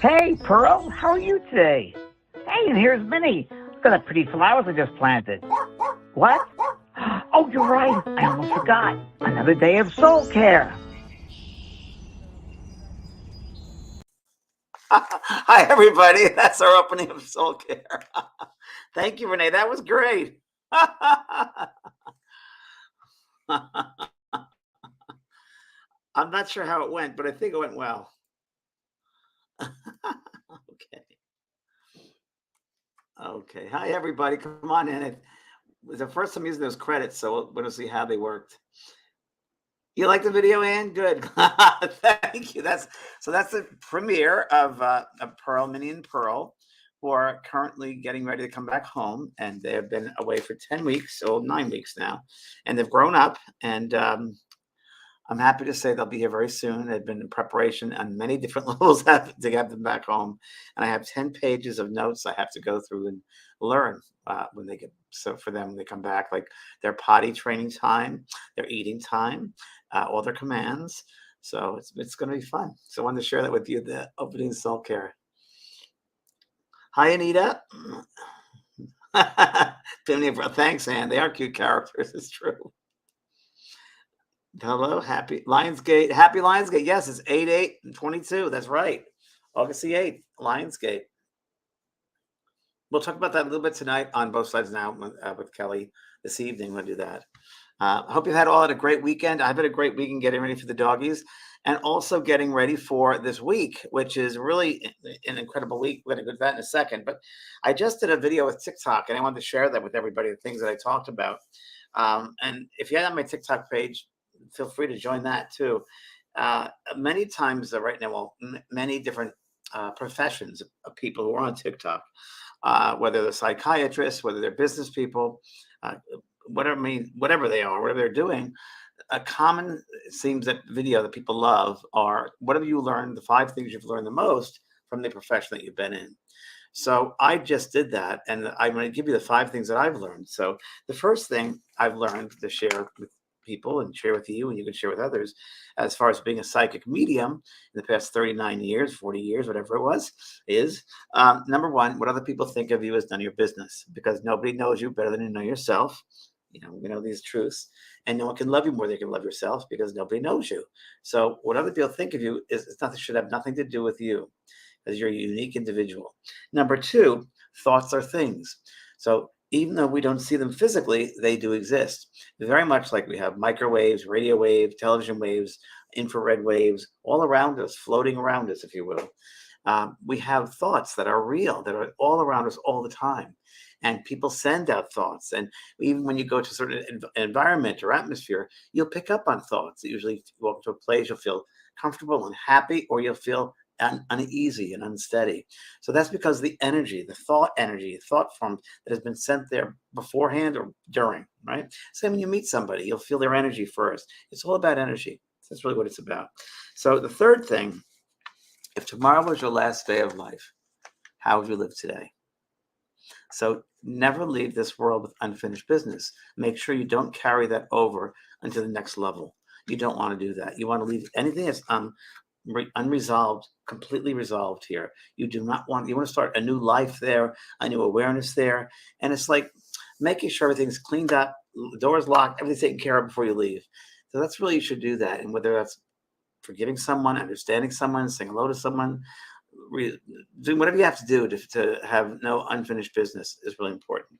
Hey, Pearl, how are you today? Hey, and here's Minnie. Look at the pretty flowers I just planted. What? Oh, you're right. I almost forgot. Another day of soul care. Hi, everybody. That's our opening of SoulCARE. Thank you, Renee. That was great. I'm not sure how it went, but I think it went well. Okay. Okay. Hi, everybody. Come on in. It was the first time using those credits, so we'll see how they worked. You like the video, Ann? Good. Thank you. That's the premiere of Pearl, Minnie, and Pearl, who are currently getting ready to come back home, and they have been away for 10 weeks, or 9 weeks now, and they've grown up. And I'm happy to say they'll be here very soon. They've been in preparation on many different levels to get them back home, and I have 10 pages of notes I have to go through and learn when they get. So for them, when they come back, like their potty training time, their eating time, all their commands. So it's going to be fun. So I wanted to share that with you. The opening SoulCARE. Hi, Anita. Thanks, Ann. They are cute characters. It's true. Hello, happy Lionsgate. Happy Lionsgate. Yes, it's 8/8/22. That's right. August the 8th, Lionsgate. We'll talk about that a little bit tonight on Both Sides Now with Kelly this evening. We'll do that. I hope you've had a great weekend. I've had a great weekend getting ready for the doggies and also getting ready for this week, which is really an incredible week. We're going to go to that in a second. But I just did a video with TikTok, and I wanted to share that with everybody, the things that I talked about. And if you're on my TikTok page, feel free to join that too. Many times right now, well, many different professions of people who are on TikTok, whether they're psychiatrists, whether they're business people, whatever they are, whatever they're doing. A common, it seems, that video that people love are, what have you learned, the 5 things you've learned the most from the profession that you've been in. So I just did that, and I'm going to give you the 5 things that I've learned. So the first thing I've learned to share with people and share with you, and you can share with others, as far as being a psychic medium in the past 39 years, 40 years, whatever it was, is number one, what other people think of you is none of your business, because nobody knows you better than you know yourself. We know these truths, and no one can love you more than you can love yourself, because nobody knows you. So what other people think of you should have nothing to do with you, because you're a unique individual. Number 2, thoughts are things. So even though we don't see them physically, they do exist. Very much like we have microwaves, radio waves, television waves, infrared waves, all around us, floating around us, if you will. We have thoughts that are real, that are all around us all the time. And people send out thoughts. And even when you go to a certain environment or atmosphere, you'll pick up on thoughts. Usually, if you walk to a place, you'll feel comfortable and happy, or you'll feel uneasy and unsteady. So that's because the thought form that has been sent there beforehand or during, right? Same when you meet somebody, you'll feel their energy first. It's all about energy. That's really what it's about. So the third thing, if tomorrow was your last day of life, how would you live today? So never leave this world with unfinished business. Make sure you don't carry that over into the next level. You don't want to do that. You want to leave anything that's unresolved, completely resolved here. You want to start a new life there, a new awareness there. And it's like making sure everything's cleaned up, the door's locked, everything's taken care of before you leave. So that's really, you should do that. And whether that's forgiving someone, understanding someone, saying hello to someone, doing whatever you have to do to have no unfinished business is really important.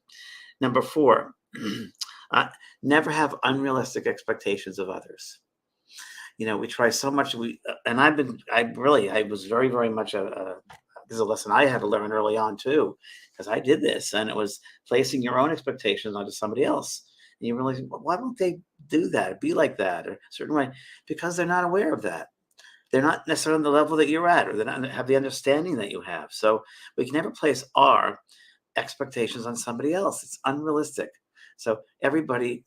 Number 4, never have unrealistic expectations of others. We try so much. I was very, very much this is a lesson I had to learn early on too, because I did this, and it was placing your own expectations onto somebody else. And you realize, well, why don't they do that, be like that, or a certain way? Because they're not aware of that. They're not necessarily on the level that you're at, or they don't have the understanding that you have. So we can never place our expectations on somebody else. It's unrealistic. So everybody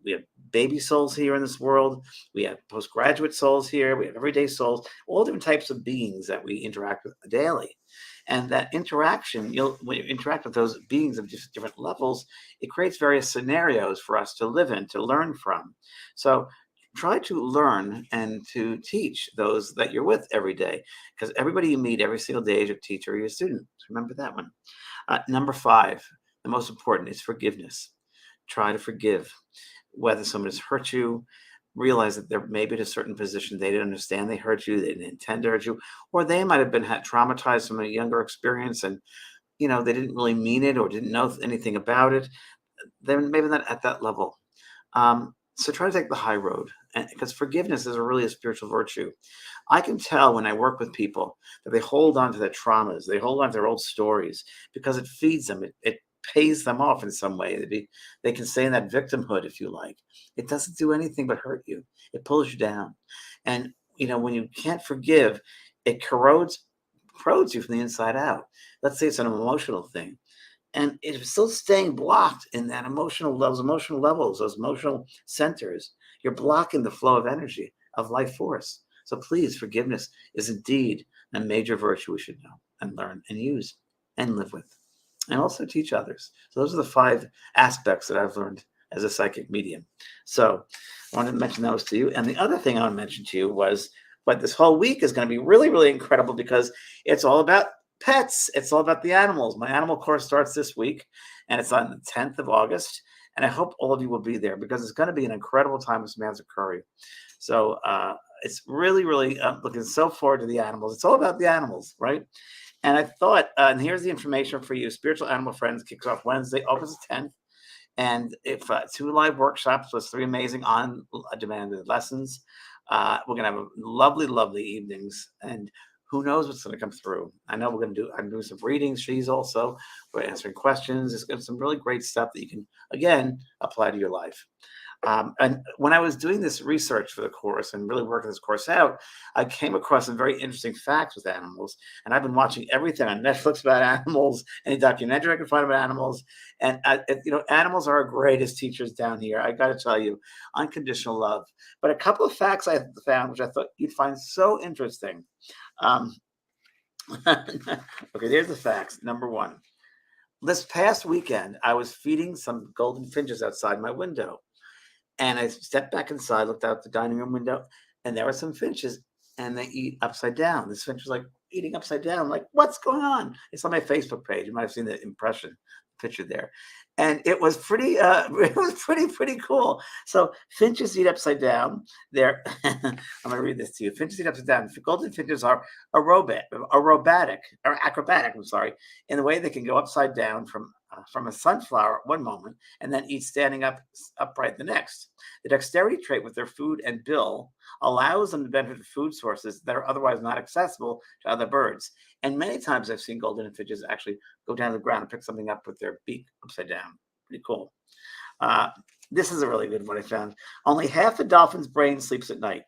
we have baby souls here in this world. We have postgraduate souls here. We have everyday souls, all different types of beings that we interact with daily. And that interaction, when you interact with those beings of just different levels, it creates various scenarios for us to live in, to learn from. So try to learn and to teach those that you're with every day, because everybody you meet every single day is your teacher or your student. So remember that one. Number 5, the most important, is forgiveness. Try to forgive. Whether someone has hurt you, realize that they're maybe in a certain position, they didn't understand they hurt you, they didn't intend to hurt you, or they might have been traumatized from a younger experience, and they didn't really mean it or didn't know anything about it. They're maybe not at that level. So try to take the high road, because forgiveness is really a spiritual virtue. I can tell when I work with people that they hold on to their traumas, they hold on to their old stories, because it feeds them. It pays them off in some way. They can stay in that victimhood, if you like. It doesn't do anything but hurt you. It pulls you down. And, when you can't forgive, it corrodes you from the inside out. Let's say it's an emotional thing. And it's still staying blocked in those emotional levels, those emotional centers. You're blocking the flow of energy, of life force. So please, forgiveness is indeed a major virtue we should know and learn and use and live with, and also teach others. So those are the 5 aspects that I've learned as a psychic medium. So I wanted to mention those to you. And the other thing I want to mention to you was, but this whole week is going to be really, really incredible, because it's all about pets. It's all about the animals. My animal course starts this week, and it's on the 10th of August. And I hope all of you will be there, because it's going to be an incredible time with Samantha Curry. So it's really, really looking so forward to the animals. It's all about the animals, right? And I thought, and here's the information for you. Spiritual Animal Friends kicks off Wednesday, August 10th. And if 2 live workshops plus 3 amazing on-demand lessons, we're going to have lovely, lovely evenings. And who knows what's going to come through. I know I'm doing some readings. We're answering questions. It's got some really great stuff that you can, again, apply to your life. And when I was doing this research for the course and really working this course out, I came across some very interesting facts with animals. And I've been watching everything on Netflix about animals, any documentary I can find about animals. And, animals are our greatest teachers down here. I got to tell you, unconditional love. But a couple of facts I found, which I thought you'd find so interesting. Okay, there's the facts. Number 1. This past weekend, I was feeding some golden finches outside my window. And I stepped back inside, looked out the dining room window, and there were some finches, and they eat upside down. This finch was like eating upside down. I'm like, what's going on? It's on my Facebook page. You might have seen the picture there. And it was pretty cool. So finches eat upside down. I'm going to read this to you. Finches eat upside down. Golden finches are acrobatic, in the way they can go upside down from a sunflower one moment and then eat standing upright the next. The dexterity trait with their food and bill allows them to benefit from food sources that are otherwise not accessible to other birds. And many times I've seen golden finches actually go down to the ground and pick something up with their beak upside down. Pretty cool. This is a really good one I found. Only half a dolphin's brain sleeps at night.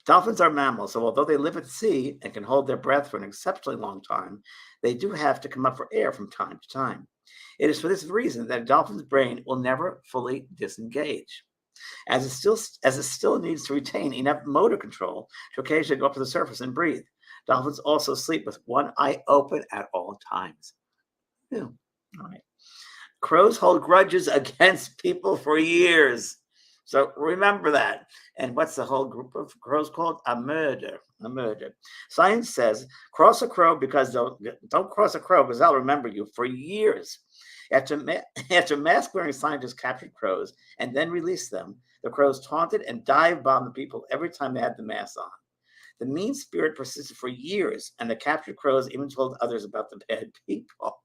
Dolphins are mammals, so although they live at sea and can hold their breath for an exceptionally long time, they do have to come up for air from time to time. It is for this reason that a dolphin's brain will never fully disengage, as it still needs to retain enough motor control to occasionally go up to the surface and breathe. Dolphins also sleep with one eye open at all times. Yeah. All right. Crows hold grudges against people for years. So remember that. And what's the whole group of crows called? A murder. Science says cross a crow don't cross a crow because they'll remember you for years. After mask-wearing scientists captured crows and then released them, the crows taunted and dive-bombed the people every time they had the mask on. The mean spirit persisted for years, and the captured crows even told others about the bad people.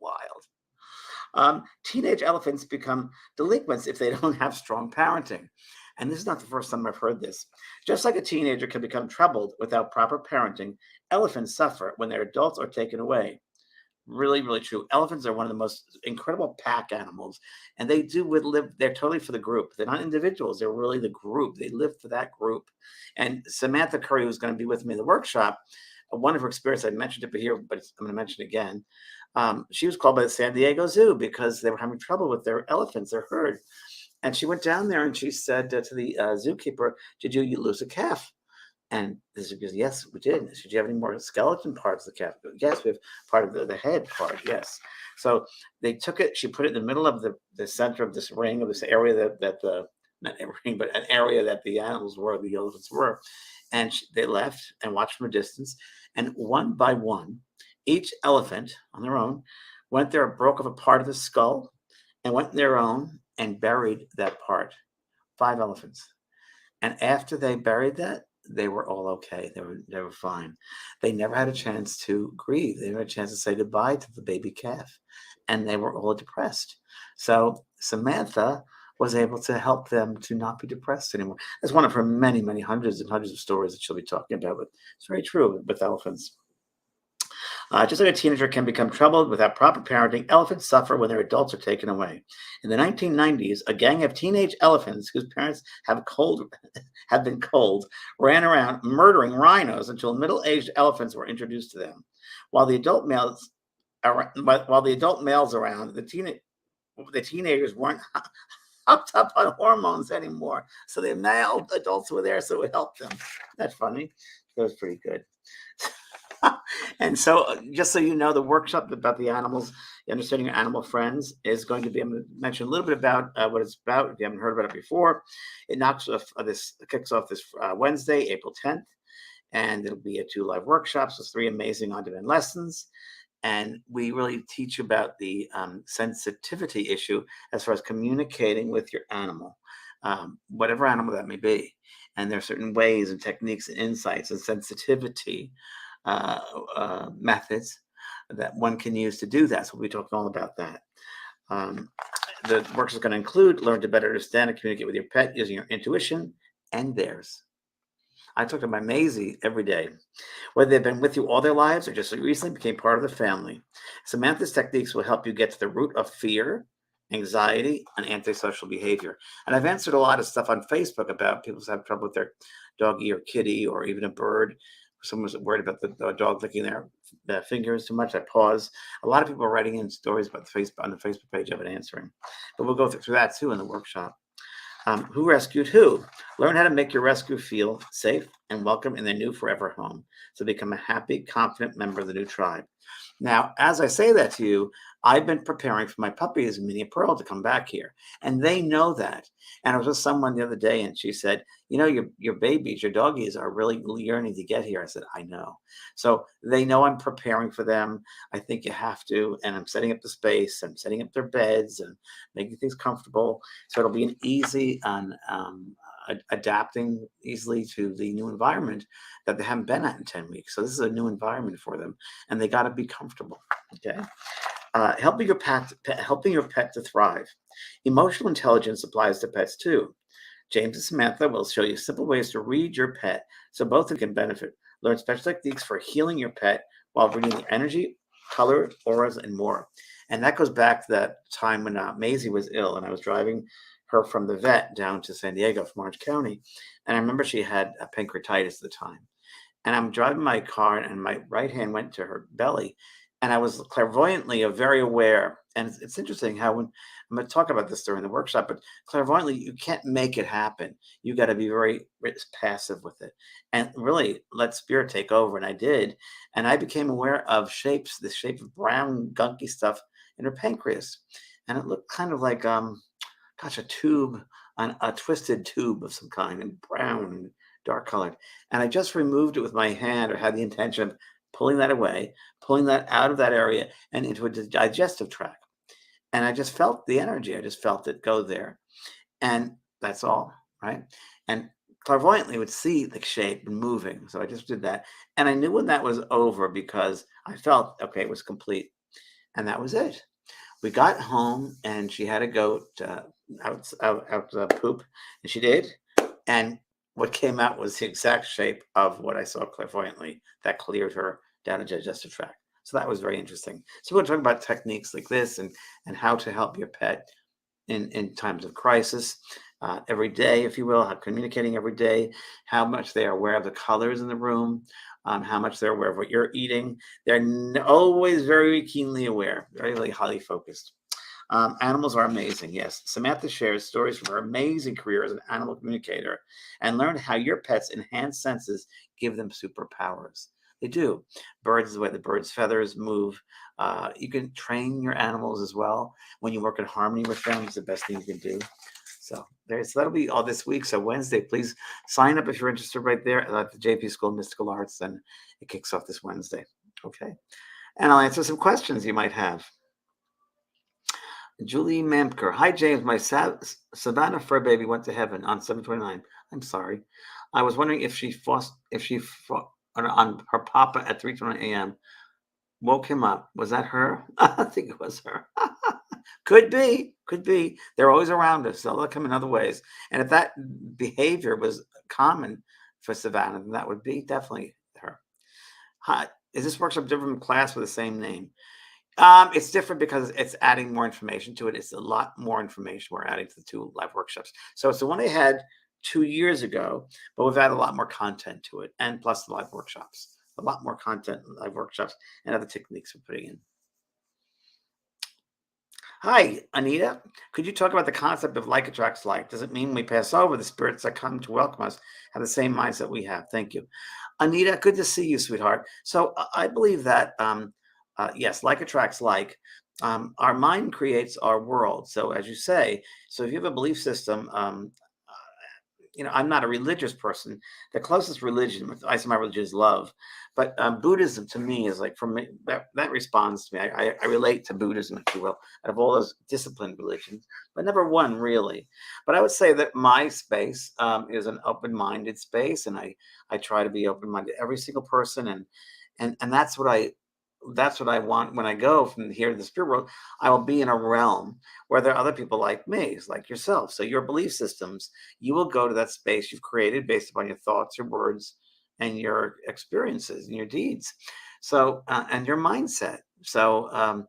Wild. Teenage elephants become delinquents if they don't have strong parenting. And this is not the first time I've heard this. Just like a teenager can become troubled without proper parenting, elephants suffer when their adults are taken away. Really, really true. Elephants are one of the most incredible pack animals, and they live. They're totally for the group. They're not individuals. They're really the group. They live for that group. And Samantha Curry, who's going to be with me in the workshop, one of her experiences, I mentioned it here, but I'm going to mention it again. She was called by the San Diego Zoo because they were having trouble with their elephants, their herd. And she went down there and she said to the zookeeper, "Did you lose a calf?" And this goes, yes, we did. I said, do you have any more skeleton parts of the calf? Goes, yes, we have part of the head part. Yes. So they took it. She put it in the middle of the center of this ring, of this area that the not a ring, but an area that the animals were, the elephants were, and they left and watched from a distance. And one by one, each elephant on their own went there, broke off a part of the skull, and went their own and buried that part. 5 elephants. And after they buried that, they were all okay. They were fine. They never had a chance to grieve. They never had a chance to say goodbye to the baby calf. And they were all depressed. So Samantha was able to help them to not be depressed anymore. That's one of her many, many hundreds and hundreds of stories that she'll be talking about. But it's very true with elephants. Just like a teenager can become troubled without proper parenting, elephants suffer when their adults are taken away. In the 1990s, a gang of teenage elephants whose parents have been cold ran around murdering rhinos until middle-aged elephants were introduced to them. While the adult males around, the teenagers weren't hopped up on hormones anymore. So the male adults were there, so it helped them. That's funny. That was pretty good. And so, just so you know, the workshop about the animals, understanding your animal friends, is going to be. I'm going to mention a little bit about what it's about. If you haven't heard about it before, it kicks off this Wednesday, April 10th, and it'll be 2 live workshops with 3 amazing on-demand lessons. And we really teach about the sensitivity issue as far as communicating with your animal, whatever animal that may be. And there are certain ways and techniques and insights and sensitivity methods that one can use to do that. So we'll be talking all about that. The works are going to include learn to better understand and communicate with your pet using your intuition and theirs. I talk to my Maisie every day, whether they've been with you all their lives or just recently became part of the family. Samantha's techniques will help you get to the root of fear, anxiety, and antisocial behavior. And I've answered a lot of stuff on Facebook about people who have trouble with their doggy or kitty or even a bird. Someone's worried about the dog licking their fingers too much. I pause. A lot of people are writing in stories about on the Facebook page I've been answering. But we'll go through that too in the workshop. Who rescued who? Learn how to make your rescue feel safe and welcome in their new forever home. So become a happy, confident member of the new tribe. Now, as I say that to you, I've been preparing for my puppies, Minnie and Pearl, to come back here. And they know that. And I was with someone the other day, and she said, you know, your babies, your doggies are really yearning to get here. I said, I know. So they know I'm preparing for them. I think you have to. And I'm setting up the space. I'm setting up their beds and making things comfortable. So it'll be an easy and adapting easily to the new environment that they haven't been at in 10 weeks. So this is a new environment for them, and they got to be comfortable. Okay. Helping your pet to thrive. Emotional intelligence applies to pets too. James and Samantha will show you simple ways to read your pet so both of you can benefit. Learn special techniques for healing your pet while reading the energy, color, auras, and more. And that goes back to that time when Maisie was ill, and I was driving her from the vet down to San Diego from Orange County. And I remember she had pancreatitis at the time. And I'm driving my car, and my right hand went to her belly. And I was clairvoyantly very aware. And it's interesting how when I'm going to talk about this during the workshop, but clairvoyantly, you can't make it happen. You got to be very passive with it and really let spirit take over. And I did. And I became aware of shapes, the shape of brown, gunky stuff in her pancreas. And it looked kind of like, a tube, a twisted tube of some kind, and brown and dark colored. And I just removed it with my hand, or had the intention of pulling that away, pulling that out of that area and into a digestive tract. And I just felt the energy. I just felt it go there. And that's all, right? And clairvoyantly would see the shape and moving. So I just did that. And I knew when that was over because I felt, okay, it was complete. And that was it. We got home, and she had to go out poop, and she did. And what came out was the exact shape of what I saw clairvoyantly that cleared her down a digestive tract. So that was very interesting. So we're going to talk about techniques like this and how to help your pet in times of crisis every day, if you will, how communicating every day, how much they are aware of the colors in the room, how much they're aware of what you're eating. They're always very keenly aware, very highly focused. Animals are amazing. Yes. Samantha shares stories from her amazing career as an animal communicator and learned how your pets' enhanced senses give them superpowers. They do. Birds, the way the birds' feathers move. You can train your animals as well. When you work in harmony with them, it's the best thing you can do. So that'll be all this week. So Wednesday, please sign up if you're interested right there at the JP School of Mystical Arts. And it kicks off this Wednesday. Okay. And I'll answer some questions you might have. Julie Mamker. Hi, James. My Savannah fur baby went to heaven on 7/29. I'm sorry. I was wondering if she fought on her papa at 3:29 a.m. Woke him up. Was that her? I think it was her. Could be. Could be. They're always around us. They'll come in other ways. And if that behavior was common for Savannah, then that would be definitely her. Hi. Is this workshop different from class with the same name? It's different because it's adding more information to it. It's a lot more information we're adding to the 2 live workshops. So it's the one I had 2 years ago, but we've added a lot more content to it, and plus the live workshops. A lot more content, live workshops, and other techniques we're putting in. Hi, Anita. Could you talk about the concept of like attracts like? Does it mean we pass over the spirits that come to welcome us have the same mindset we have? Thank you. Anita, good to see you, sweetheart. So I believe that, yes, like attracts like. Our mind creates our world. So as you say, so if you have a belief system, I'm not a religious person. The closest religion, I say my religion is love, but Buddhism to me is like, for me, that responds to me. I relate to Buddhism, if you will, out of all those disciplined religions, but never one really. But I would say that my space is an open-minded space, and I try to be open-minded to every single person, and that's what I want when I go from here to the spirit world. I will be in a realm where there are other people like me, like yourself. So your belief systems, you will go to that space you've created based upon your thoughts, your words, and your experiences and your deeds. So, and your mindset. So,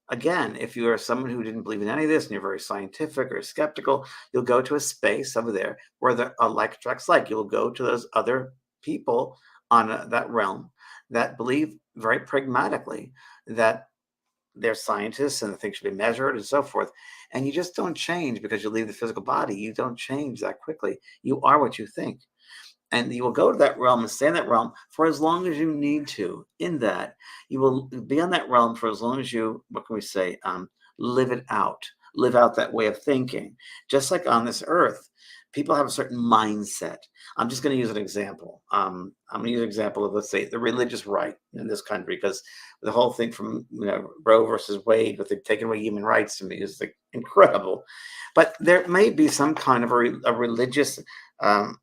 again, if you are someone who didn't believe in any of this and you're very scientific or skeptical, you'll go to a space over there where the like attracts like. You'll go to those other people on that realm that believe very pragmatically that they're scientists and the things should be measured and so forth. And you just don't change because you leave the physical body. You don't change that quickly. You are what you think. And you will go to that realm and stay in that realm for as long as you need to. In that, you will be on that realm for as long as you, what can we say, live it out, live out that way of thinking. Just like on this earth, people have a certain mindset. I'm just going to use an example. I'm going to use an example of, let's say, the religious right in this country, because the whole thing from Roe versus Wade, with the taking away human rights, to me is like incredible. But there may be some kind of a religious,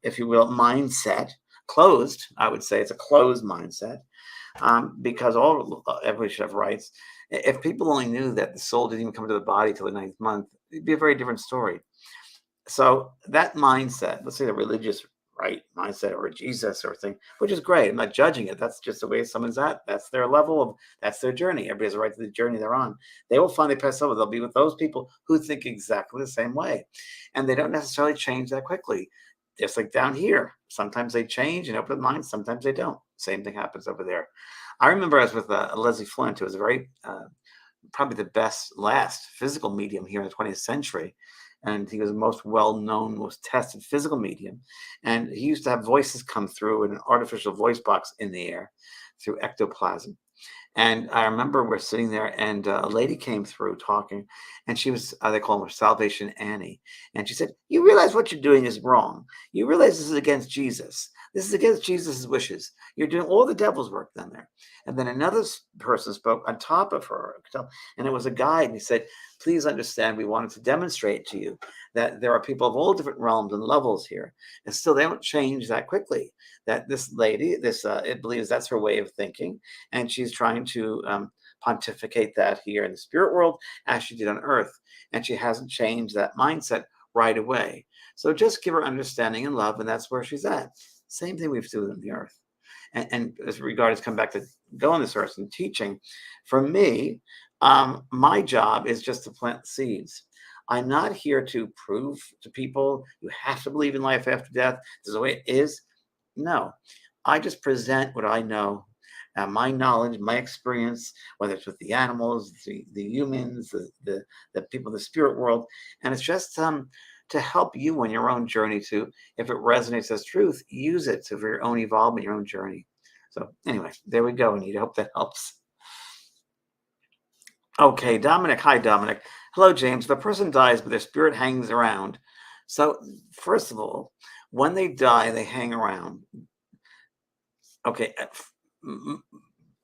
if you will, mindset, closed. I would say it's a closed mindset, because everybody should have rights. If people only knew that the soul didn't even come to the body till the 9th month, it'd be a very different story. So that mindset, let's say the religious right mindset or Jesus or thing, which is great. I'm not judging it. That's just the way someone's at. That's their level that's their journey. Everybody has a right to the journey they're on. They will finally pass over. They'll be with those people who think exactly the same way. And they don't necessarily change that quickly. Just like down here, sometimes they change and open minds, sometimes they don't. Same thing happens over there. I remember I was with Leslie Flint, who was a very, probably the last physical medium here in the 20th century. And he was the most well-known, most tested physical medium. And he used to have voices come through in an artificial voice box in the air through ectoplasm. And I remember we're sitting there, and a lady came through talking, and she was, they call her Salvation Annie. And she said, "You realize what you're doing is wrong. You realize this is against Jesus. This is against Jesus' wishes. You're doing all the devil's work down there." And then another person spoke on top of her, and it was a guide, and he said, "Please understand, we wanted to demonstrate to you that there are people of all different realms and levels here, and still they don't change that quickly. That this lady, it believes that's her way of thinking, and she's trying to pontificate that here in the spirit world as she did on earth, and she hasn't changed that mindset right away. So just give her understanding and love, and that's where she's at." Same thing we have to do on the earth. And as regards come back to go on this earth and teaching, for me, my job is just to plant seeds. I'm not here to prove to people you have to believe in life after death. This is the way it is. No, I just present what I know, my knowledge, my experience, whether it's with the animals, the humans, the people in the spirit world. And it's just to help you on your own journey to, if it resonates as truth, use it for your own evolvement, your own journey. So anyway, there we go, Anita. Hope that helps. Okay, Dominic. Hi, Dominic. Hello, James. The person dies, but their spirit hangs around. So, first of all, when they die, they hang around. Okay.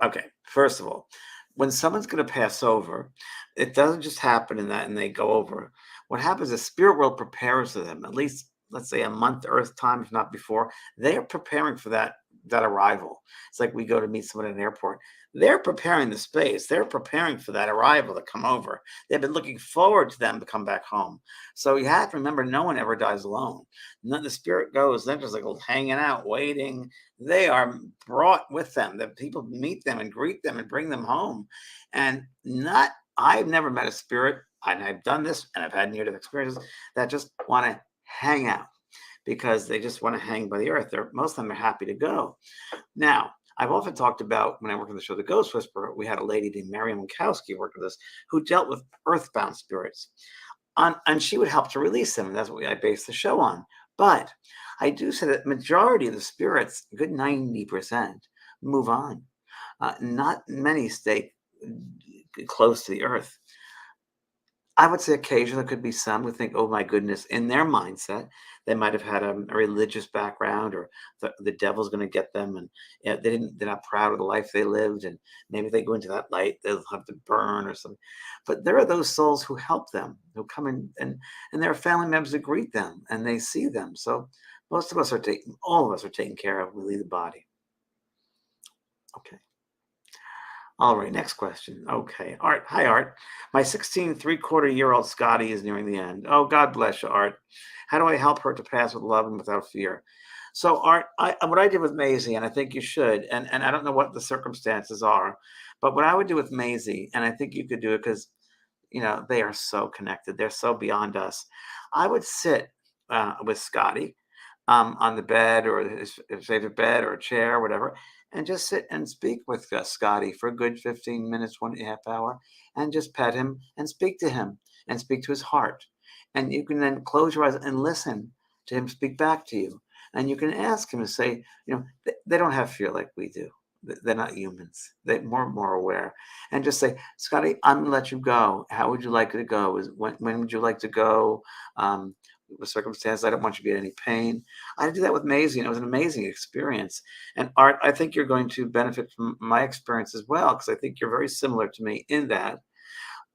Okay. First of all, when someone's going to pass over, it doesn't just happen in that and they go over. What happens is spirit world prepares for them, at least, let's say, a month Earth time, if not before. They are preparing for that arrival. It's like we go to meet someone at an airport. They're preparing the space. They're preparing for that arrival to come over. They've been looking forward to them to come back home. So you have to remember, no one ever dies alone. None, the spirit goes, they're just like hanging out, waiting. They are brought with them. The people meet them and greet them and bring them home. And I've never met a spirit, and I've done this, and I've had near-death experiences that just want to hang out because they just want to hang by the earth. Most of them are happy to go. Now, I've often talked about, when I worked on the show The Ghost Whisperer, we had a lady named Miriam Winkowski work with us who dealt with earthbound spirits. And she would help to release them. And that's what I based the show on. But I do say that majority of the spirits, a good 90%, move on. Not many stay close to the earth. I would say occasionally there could be some who think, oh my goodness, in their mindset, they might have had a religious background, or the devil's going to get them, and they're not proud of the life they lived, and maybe they go into that light, they'll have to burn or something. But there are those souls who help them, who come in, and there are family members who greet them and they see them. So most of us all of us are taken care of. We leave the body. Okay. All right, next question. Okay, Art. Hi, Art. My 16 3/4-year-old Scotty is nearing the end. Oh, God bless you, Art. How do I help her to pass with love and without fear? So, Art, what I did with Maisie, and I think you should, and I don't know what the circumstances are, but what I would do with Maisie, and I think you could do it because, they are so connected. They're so beyond us. I would sit with Scotty on the bed, or his favorite bed, or a chair, or whatever, and just sit and speak with Scotty for a good 15 minutes, 1.5 hours, and just pet him and speak to him and speak to his heart. And you can then close your eyes and listen to him speak back to you. And you can ask him to say, they don't have fear like we do. They're not humans. They're more aware. And just say, Scotty, I'm going to let you go. How would you like it to go? When would you like to go? With circumstances, I don't want you to be in any pain. I did that with Maisie, and it was an amazing experience. And Art, I think you're going to benefit from my experience as well, because I think you're very similar to me in that.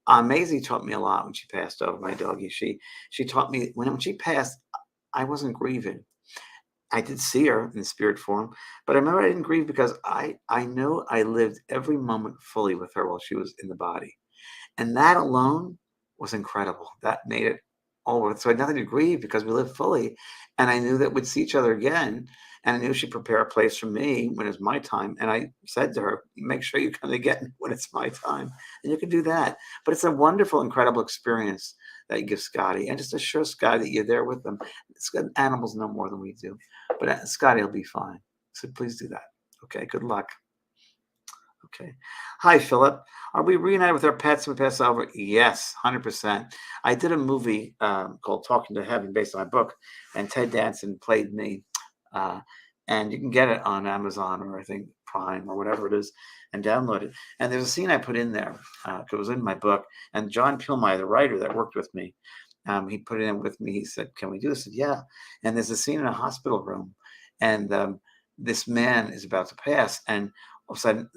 Maisie taught me a lot when she passed over, my doggie. She taught me when she passed, I wasn't grieving. I did see her in spirit form, but I remember I didn't grieve because I knew I lived every moment fully with her while she was in the body. And that alone was incredible. That made it all worth it. So I had nothing to grieve because we lived fully. And I knew that we'd see each other again. And I knew she'd prepare a place for me when it was my time. And I said to her, make sure you come again when it's my time. And you can do that. But it's a wonderful, incredible experience that you give Scotty. And just assure Scotty that you're there with them. Animals know more than we do. But Scotty will be fine. So please do that. Okay, good luck. Okay. Hi, Philip. Are we reunited with our pets when we pass over? Yes, 100%. I did a movie called Talking to Heaven based on my book, and Ted Danson played me. And you can get it on Amazon, or I think Prime, or whatever it is, and download it. And there's a scene I put in there because it was in my book. And John Pilmeyer, the writer that worked with me, he put it in with me. He said, can we do this? I said, yeah. And there's a scene in a hospital room. And this man is about to pass. And all of a sudden,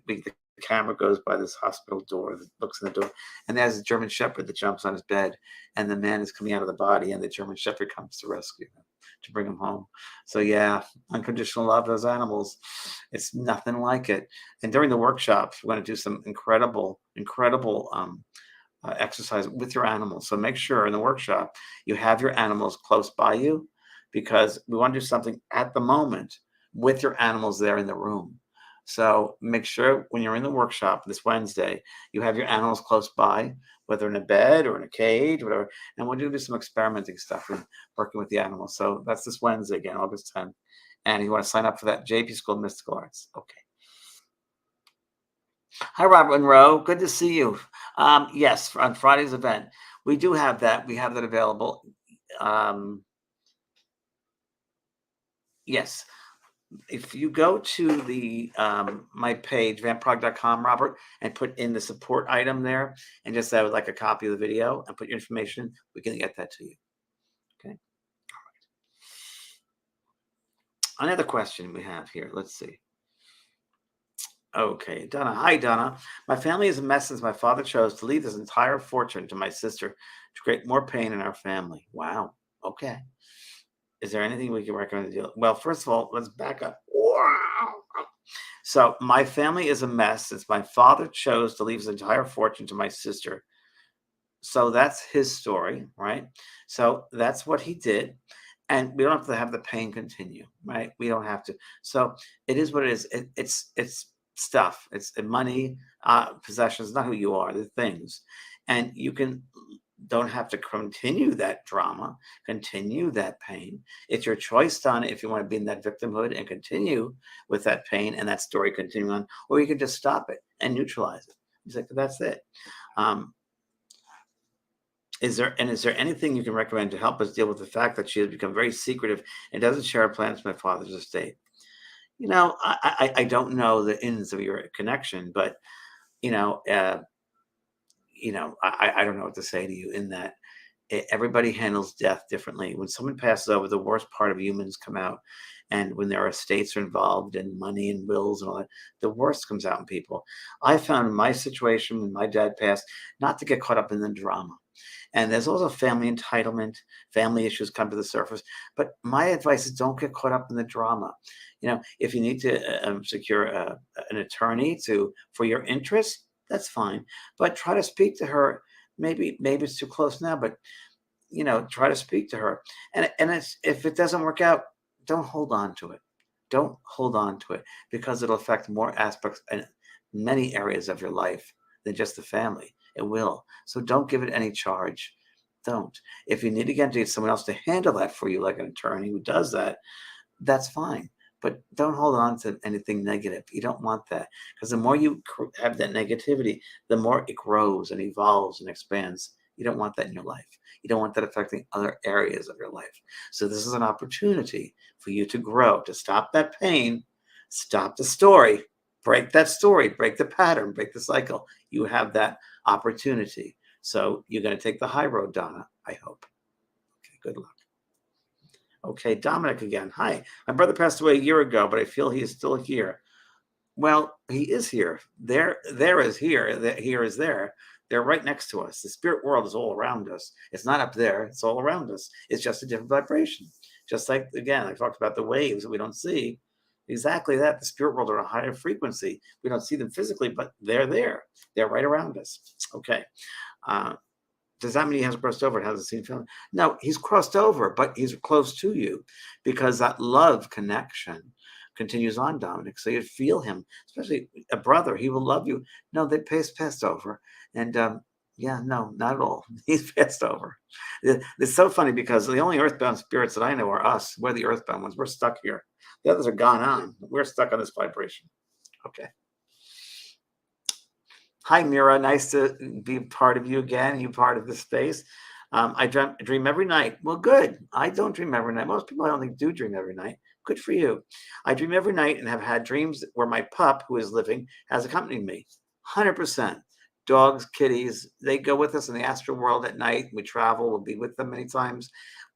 the camera goes by this hospital door, looks in the door, and there's a German Shepherd that jumps on his bed, and the man is coming out of the body, and the German Shepherd comes to rescue him, to bring him home. So yeah, unconditional love of those animals, it's nothing like it. And during the workshops, we're going to do some incredible exercise with your animals. So make sure in the workshop you have your animals close by you, because we want to do something at the moment with your animals there in the room. So make sure when you're in the workshop this Wednesday, you have your animals close by, whether in a bed or in a cage, whatever. And we'll do some experimenting stuff and working with the animals. So that's this Wednesday again, August 10th. And if you want to sign up for that, JP School of Mystical Arts. Okay. Hi, Robert Monroe. Good to see you. Yes, on Friday's event, we do have that. We have that available. Um, yes, if you go to the my page, vampprog.com, Robert, and put in the support item there, and just have like a copy of the video and put your information, we can get that to you. Okay. Another question we have here. Let's see. Okay, Donna. Hi, Donna. My family is a mess since my father chose to leave his entire fortune to my sister to create more pain in our family. Wow. Okay. Is there anything we can recommend to deal? Well, first of all, let's back up. Wow. So my family is a mess since my father chose to leave his entire fortune to my sister. So that's his story, right? So that's what he did. And we don't have to have the pain continue, right? We don't have to. So it is what it is. It's stuff. It's money, possessions, not who you are, the things. And you don't have to continue that drama, continue that pain. It's your choice, Donna, if you want to be in that victimhood and continue with that pain and that story continuing on, or you can just stop it and neutralize it. He's like, that's it. Is there anything you can recommend to help us deal with the fact that she has become very secretive and doesn't share her plans with my father's estate? I don't know the ins of your connection, but you know, uh, I don't know what to say to you in that everybody handles death differently. When someone passes over, the worst part of humans come out. And when their estates are involved and money and wills and all that, the worst comes out in people. I found in my situation when my dad passed, not to get caught up in the drama. And there's also family entitlement, family issues come to the surface. But my advice is don't get caught up in the drama. If you need to secure an attorney for your interests, that's fine. But try to speak to her. Maybe it's too close now, but try to speak to her. And if it doesn't work out, don't hold on to it. Don't hold on to it because it'll affect more aspects in many areas of your life than just the family. It will. So don't give it any charge. Don't. If you need to get someone else to handle that for you, like an attorney who does that, that's fine. But don't hold on to anything negative. You don't want that because the more you have that negativity, the more it grows and evolves and expands. You don't want that in your life. You don't want that affecting other areas of your life. So this is an opportunity for you to grow, to stop that pain, stop the story, break that story, break the pattern, break the cycle. You have that opportunity. So you're going to take the high road, Donna, I hope. Okay, good luck. Okay, Dominic again. Hi. My brother passed away a year ago, but I feel he is still here. Well, he is here. There is here. Here is there. They're right next to us. The spirit world is all around us. It's not up there. It's all around us. It's just a different vibration. Just like, again, I talked about the waves that we don't see. Exactly that. The spirit world are on a higher frequency. We don't see them physically, but they're there. They're right around us. Okay. Does that mean he hasn't crossed over and hasn't seen family? No, he's crossed over, but he's close to you because that love connection continues on, Dominic. So you'd feel him, especially a brother. He will love you. No, they passed over. And yeah, no, not at all. He's passed over. It's so funny because the only earthbound spirits that I know are us. We're the earthbound ones. We're stuck here. The others are gone on. We're stuck on this vibration. Okay. Hi, Mira. Nice to be part of you again. You part of this space. I dream every night. Well, good. I don't dream every night. Most people I don't think do dream every night. Good for you. I dream every night and have had dreams where my pup, who is living, has accompanied me. 100%. Dogs, kitties, they go with us in the astral world at night. We travel. We'll be with them many times.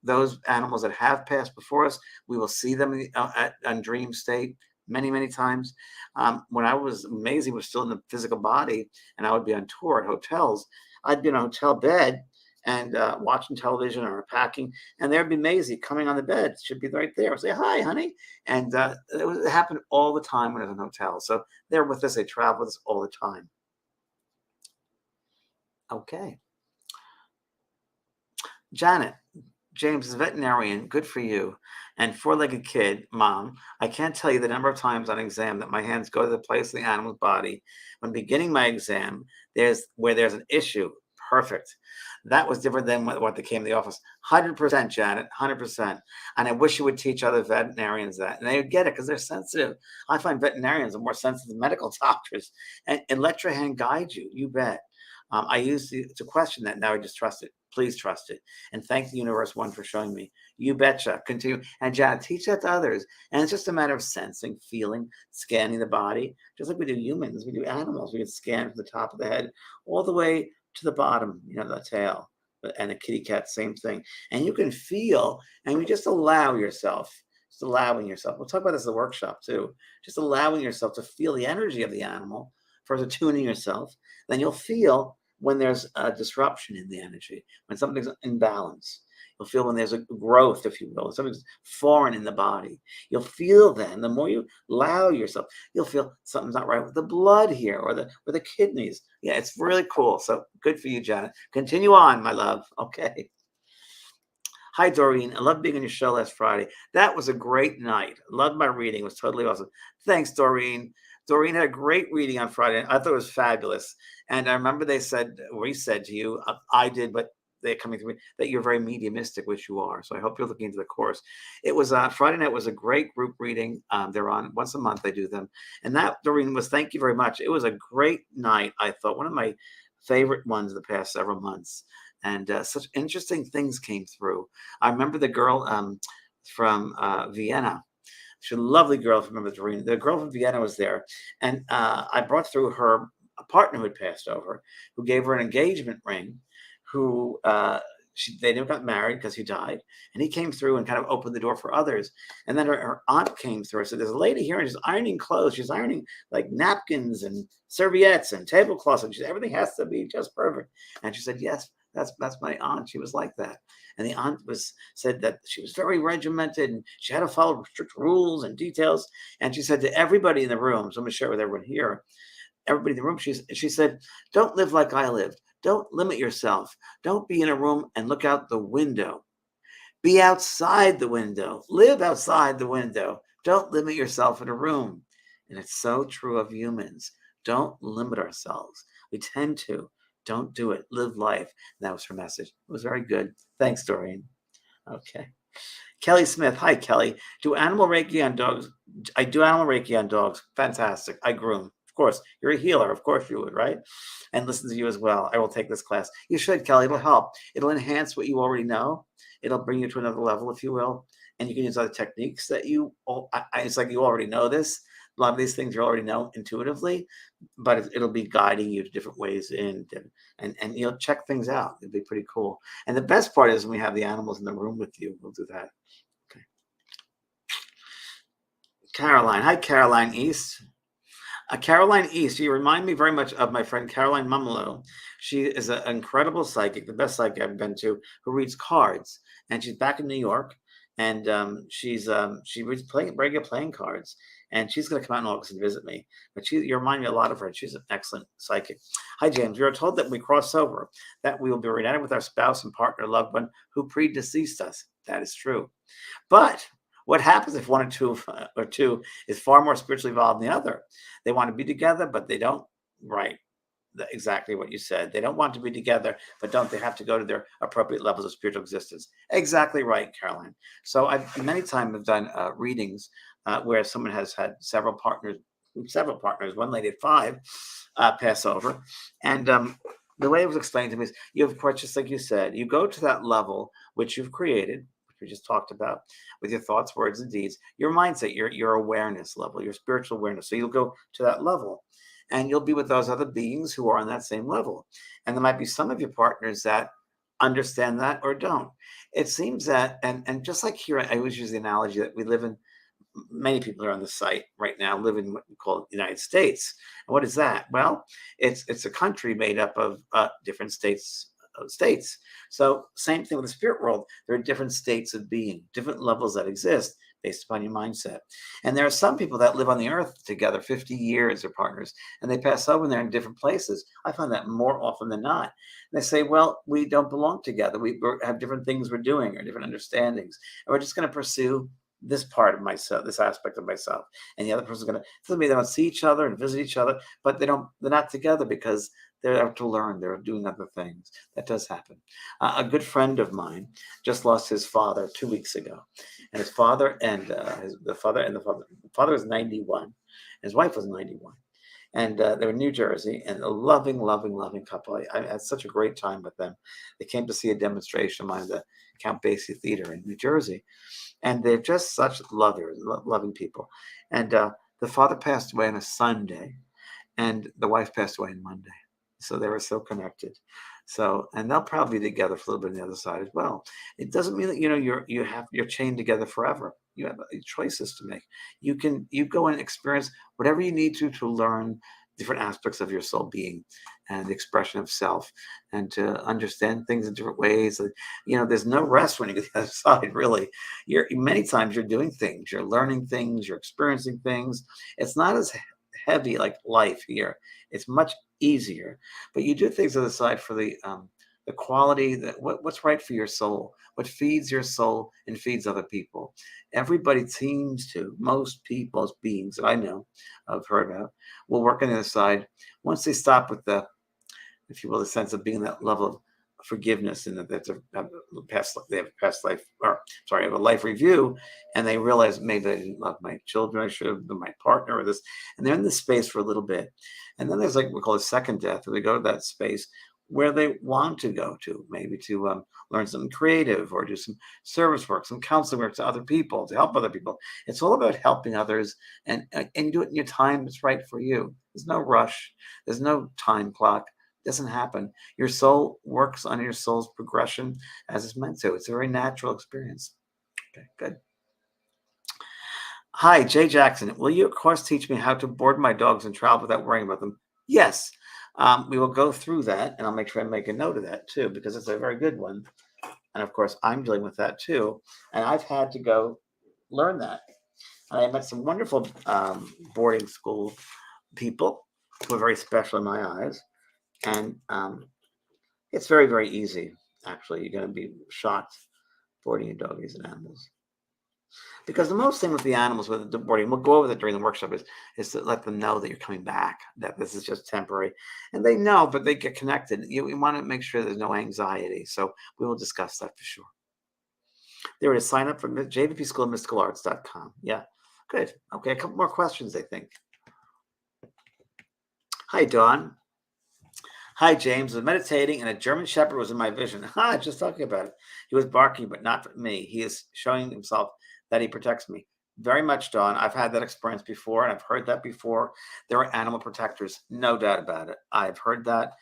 Those animals that have passed before us, we will see them on dream state many, many times. When I was amazing, was still in the physical body, and I would be on tour at hotels. I'd be in a hotel bed and watching television or packing, and there'd be Maisie coming on the bed. She'd be right there. I'd say, "Hi, honey," and it happened all the time when I was in a hotel. So they're with us. They travel with us all the time. Okay, Janet. James is a veterinarian. Good for you. And four-legged kid, mom. I can't tell you the number of times on exam that my hands go to the place of the animal's body. When beginning my exam, there's an issue. perfect. That was different than what they came to the office. 100%, Janet, 100%. And I wish you would teach other veterinarians that. And they would get it because they're sensitive. I find veterinarians are more sensitive than medical doctors. And let your hand guide you. You bet. I used to question that. Now I just trust it. Please trust it. And thank the universe, one, for showing me. You betcha. Continue. And Janet, teach that to others. And it's just a matter of sensing, feeling, scanning the body, just like we do humans. We do animals. We can scan from the top of the head all the way to the bottom, the tail. And a kitty cat, same thing. And you can feel, and you just allow yourself, just allowing yourself. We'll talk about this in the workshop too. Just allowing yourself to feel the energy of the animal, first attuning yourself. Then you'll feel when there's a disruption in the energy, when something's in balance. You'll feel when there's a growth, if you will, something's foreign in the body. You'll feel then, the more you allow yourself, you'll feel something's not right with the blood here or the kidneys. Yeah, it's really cool. So good for you, Janet. Continue on, my love. Okay. Hi, Doreen. I loved being on your show last Friday. That was a great night. Loved my reading. It was totally awesome. Thanks, Doreen. Doreen had a great reading on Friday. I thought it was fabulous. And I remember we said to you, I did, but they're coming to me, that you're very mediumistic, which you are. So I hope you're looking into the course. It was Friday night was a great group reading. They're on once a month. They do them. And that, Doreen, thank you very much. It was a great night. I thought one of my favorite ones the past several months. And such interesting things came through. I remember the girl from Vienna. She's a lovely girl. If you remember, Doreen, the girl from Vienna was there. And I brought through her a partner who had passed over, who gave her an engagement ring, who they never got married because he died. And he came through and kind of opened the door for others. And then her aunt came through. I said, there's a lady here and she's ironing clothes. She's ironing like napkins and serviettes and tablecloths. And she said, everything has to be just perfect. And she said, yes, that's my aunt. She was like that. And the aunt said that she was very regimented and she had to follow strict rules and details. And she said to everybody in the room, so I'm going to share with everyone here, everybody in the room, she said, don't live like I lived. Don't limit yourself. Don't be in a room and look out the window. Be outside the window. Live outside the window. Don't limit yourself in a room. And it's so true of humans. Don't limit ourselves. We tend to. Don't do it. Live life. And that was her message. It was very good. Thanks, Doreen. Okay. Kelly Smith. Hi, Kelly. Do animal Reiki on dogs? I do animal Reiki on dogs. Fantastic. I groom. Of course. You're a healer. Of course you would, right? And listen to you as well. I will take this class. You should, Kelly. It'll help. It'll enhance what you already know. It'll bring you to another level, if you will. And you can use other techniques that it's like you already know this. A lot of these things you already know intuitively, but it'll be guiding you to different ways in, and you'll check things out. It'll be pretty cool. And the best part is when we have the animals in the room with you, we'll do that. Okay. Caroline. Hi, Caroline East. Caroline East, you remind me very much of my friend Caroline Mumolo. She is an incredible psychic, the best psychic I've been to, who reads cards. And she's back in New York. And she reads regular playing cards. And she's going to come out in August and visit me. But you remind me a lot of her. She's an excellent psychic. Hi, James. We are told that when we cross over, that we will be reunited with our spouse and partner, loved one who predeceased us. That is true. But what happens if one or two is far more spiritually evolved than the other? They want to be together, but they don't. Right. Exactly what you said. They don't want to be together, but don't they have to go to their appropriate levels of spiritual existence? Exactly right, Caroline. So I've many times have done readings where someone has had several partners. One lady had 5 pass over. And the way it was explained to me is, you of course, just like you said, you go to that level which you've created, which we just talked about, with your thoughts, words, and deeds, your mindset, your awareness level, your spiritual awareness. So you'll go to that level. And you'll be with those other beings who are on that same level. And there might be some of your partners that understand that or don't. It seems that, and just like here, I always use the analogy that we live in, many people are on the site right now, live in what we call the United States. And what is that? Well, it's a country made up of different states. So same thing with the spirit world. There are different states of being, different levels that exist based upon your mindset. And there are some people that live on the earth together 50 years, their partners, and they pass over and they're in different places. I find that more often than not. And they say, well, we don't belong together. We have different things we're doing or different understandings. And we're just going to pursue this part of myself, this aspect of myself. And the other person's going to, doesn't mean they don't see each other and visit each other, but they're not together because They're out to learn. They're doing other things. That does happen. A good friend of mine just lost his father 2 weeks ago, and his father and the father was 91, his wife was 91, and they were in New Jersey, and a loving, loving, loving couple. I had such a great time with them. They came to see a demonstration of mine at the Count Basie Theater in New Jersey, and they're just such loving people. And the father passed away on a Sunday, and the wife passed away on Monday. So they were so connected. So, and they'll probably be together for a little bit on the other side as well. It doesn't mean that you're chained together forever. You have choices to make. You go and experience whatever you need to learn different aspects of your soul being and the expression of self, and to understand things in different ways. There's no rest when you get to the other side, really. Many times you're doing things, you're learning things, you're experiencing things. It's not as heavy like life here. It's much easier, but you do things on the side for the quality, that what's right for your soul, what feeds your soul and feeds other people. Everybody seems to, most people's beings that I know, I've heard about, will work on the other side once they stop with the, if you will, the sense of being that level of forgiveness, and that they have a past life, or sorry, have a life review, and they realize maybe I didn't love my children, I should have been my partner, or this, and they're in this space for a little bit, and then there's like we call a second death, where they go to that space where they want to go to, maybe to learn something creative, or do some service work, some counseling work to other people, to help other people. It's all about helping others, and do it in your time that's right for you. There's no rush. There's no time clock. Doesn't happen. Your soul works on your soul's progression as it's meant to. It's a very natural experience. Okay, good. Hi, Jay Jackson. Will you, of course, teach me how to board my dogs and travel without worrying about them? Yes. We will go through that, and I'll make sure I make a note of that too, because it's a very good one. And of course, I'm dealing with that too. And I've had to go learn that. And I met some wonderful boarding school people who are very special in my eyes. And it's very, very easy, actually. You're going to be shocked boarding your doggies and animals. Because the most thing with the animals, with the boarding, we'll go over that during the workshop, is to let them know that you're coming back, that this is just temporary. And they know, but they get connected. We want to make sure there's no anxiety. So we will discuss that for sure. There it is. Sign up for JVP School of Mystical Arts.com. Yeah, good. Okay, a couple more questions, I think. Hi, Dawn. Hi, James. I was meditating, and a German Shepherd was in my vision. Just talking about it. He was barking, but not at me. He is showing himself that he protects me. Very much, Dawn. I've had that experience before, and I've heard that before. There are animal protectors, no doubt about it. I've heard that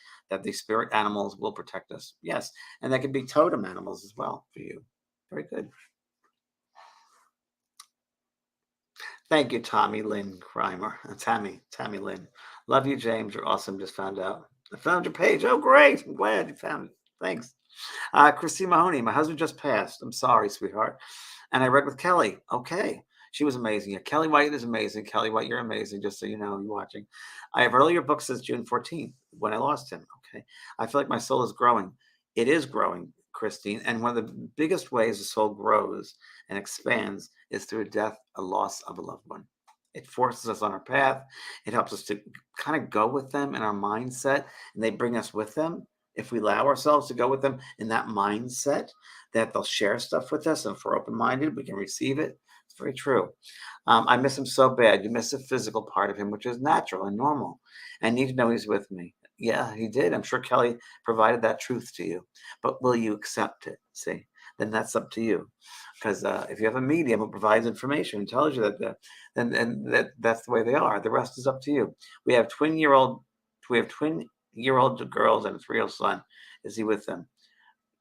the spirit animals will protect us. Yes, and they can be totem animals as well for you. Very good. Thank you, Tommy Lynn Crimer. Tammy Lynn. Love you, James. You're awesome. Just found out. I found your page. Oh, great. I'm glad you found it. Thanks. Christine Mahoney. My husband just passed. I'm sorry, sweetheart. And I read with Kelly. Okay. She was amazing. Yeah, Kelly White is amazing. Kelly White, you're amazing. Just so you know, you're watching. I have earlier books since June 14th when I lost him. Okay. I feel like my soul is growing. It is growing, Christine. And one of the biggest ways the soul grows and expands is through a death, a loss of a loved one. It forces us on our path. It helps us to kind of go with them in our mindset, and they bring us with them. If we allow ourselves to go with them in that mindset, that they'll share stuff with us, and if we're open-minded, we can receive it. It's very true. I miss him so bad. You miss the physical part of him, which is natural and normal. I need to know he's with me. Yeah, he did. I'm sure Kelly provided that truth to you. But will you accept it? See, then that's up to you. Because if you have a medium who provides information and tells you that, then that's the way they are. The rest is up to you. We have twin-year-old girls and a 3-year-old son. Is he with them?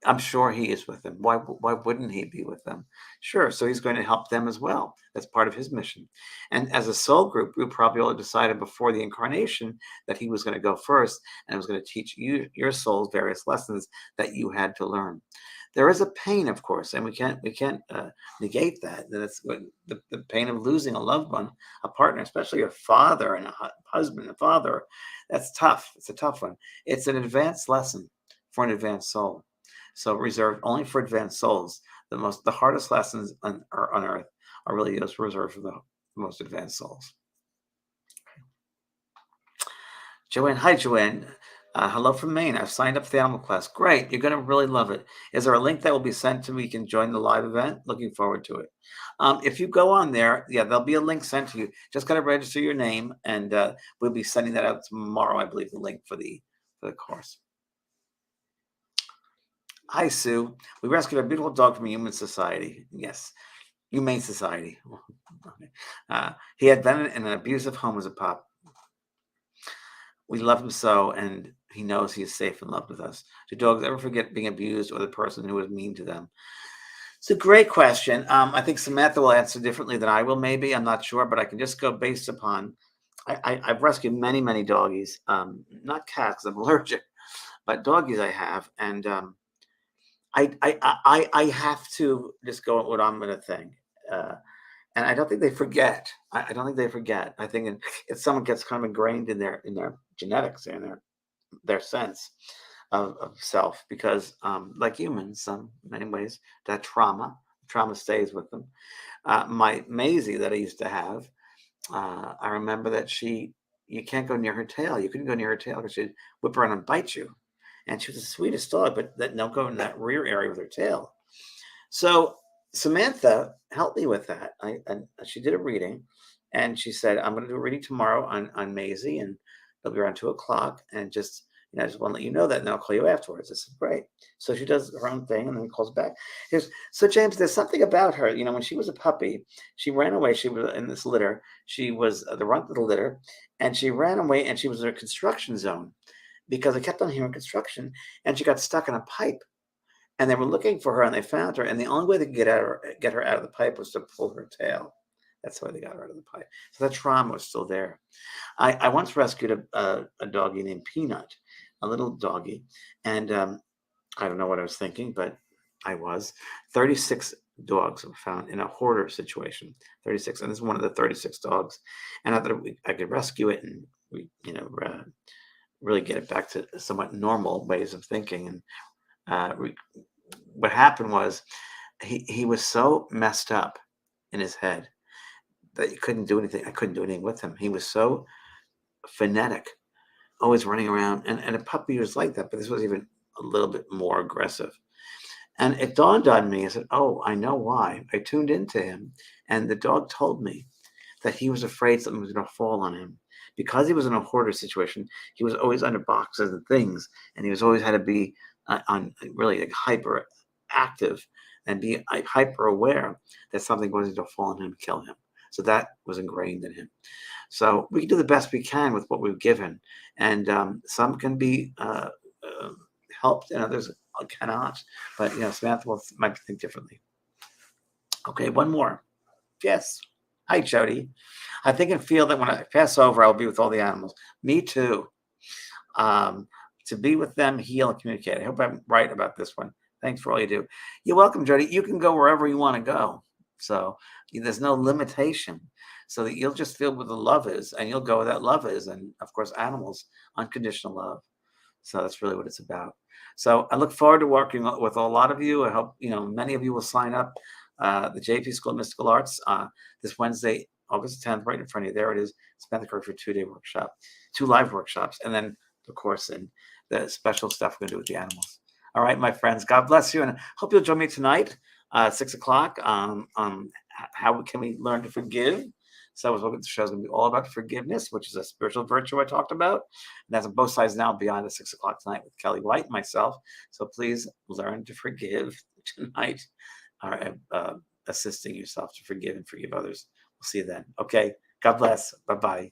I'm sure he is with them. Why wouldn't he be with them? Sure. So he's going to help them as well. That's part of his mission. And as a soul group, we probably all decided before the incarnation that he was going to go first and was going to teach you, your souls, various lessons that you had to learn. There is a pain, of course, and we can't negate that. That's what the pain of losing a loved one, a partner, especially a father and a husband, a father. That's tough. It's a tough one. It's an advanced lesson for an advanced soul. So reserved only for advanced souls. The hardest lessons on earth are really those reserved for the most advanced souls. Joanne, hi Joanne. Hello from Maine. I've signed up for the animal class. Great. You're going to really love it. Is there a link that will be sent to me? You can join the live event. Looking forward to it. If you go on there, yeah, there'll be a link sent to you. Just got to register your name, and we'll be sending that out tomorrow, I believe, the link for the course. Hi, Sue. We rescued a beautiful dog from Human Society. Yes, Humane Society. He had been in an abusive home as a pup. We love him so, and he knows he is safe and loved with us. Do dogs ever forget being abused or the person who was mean to them? It's a great question. I think Samantha will answer differently than I will, maybe. I'm not sure, but I can just go based upon I've rescued many, many doggies. Not cats, I'm allergic, but doggies I have. And I have to just go with what I'm going to think. And I don't think they forget. I don't think they forget. I think if someone gets kind of ingrained in their genetics and their sense of self, because like humans, in many ways, that trauma stays with them. My Maisie that I used to have, I remember that you can't go near her tail. You couldn't go near her tail because she'd whip around and bite you. And she was the sweetest dog, but that don't go in that rear area with her tail. So Samantha helped me with that. And she did a reading, and she said, "I'm going to do a reading tomorrow on Maisie, and it'll be around 2:00. And just I just want to let you know that, and I'll call you afterwards." I said, "Great." So she does her own thing, and then calls back. So James, there's something about her. When she was a puppy, she ran away. She was in this litter. She was the runt of the litter, and she ran away, and she was in a construction zone because I kept on hearing construction, and she got stuck in a pipe. And they were looking for her, and they found her. And the only way they could get her out of the pipe was to pull her tail. That's why they got her out of the pipe. So that trauma was still there. I once rescued a doggie named Peanut, a little doggie, and I don't know what I was thinking, but I was. 36 dogs were found in a hoarder situation. 36, and this is one of the 36 dogs. And I thought I could rescue it, and we, really get it back to somewhat normal ways of thinking. And what happened was he was so messed up in his head that you couldn't do anything. I couldn't do anything with him. He was so frenetic, always running around. And a puppy was like that, but this was even a little bit more aggressive. And it dawned on me. I said, "Oh, I know why." I tuned into him, and the dog told me that he was afraid something was going to fall on him. Because he was in a hoarder situation, he was always under boxes and things, and he was always had to be on really like hyper active and be hyper aware that something was going to fall on him and kill him. So that was ingrained in him. So we can do the best we can with what we've given, and some can be helped, and others cannot. But Samantha might think differently. Okay, one more. Yes. Hi, Jody. I think and feel that when I pass over, I'll be with all the animals. Me too. To be with them, heal, and communicate. I hope I'm right about this one. Thanks for all you do. You're welcome, Jody. You can go wherever you want to go. So there's no limitation. So that you'll just feel where the love is, and you'll go where that love is. And of course, animals, unconditional love. So that's really what it's about. So I look forward to working with a lot of you. I hope many of you will sign up. The JP School of Mystical Arts this Wednesday, August 10th, right in front of you. There it is. Spend the course for a 2-day workshop, 2 live workshops, and then the course and the special stuff we're going to do with the animals. All right, my friends, God bless you, and hope you'll join me tonight at 6:00 how can we learn to forgive. So the show is going to be all about forgiveness, which is a spiritual virtue I talked about. And that's on Both Sides Now Beyond at 6:00 tonight with Kelly White and myself. So please learn to forgive tonight. Assisting yourself to forgive and forgive others. We'll see you then. Okay. God bless. Bye-bye.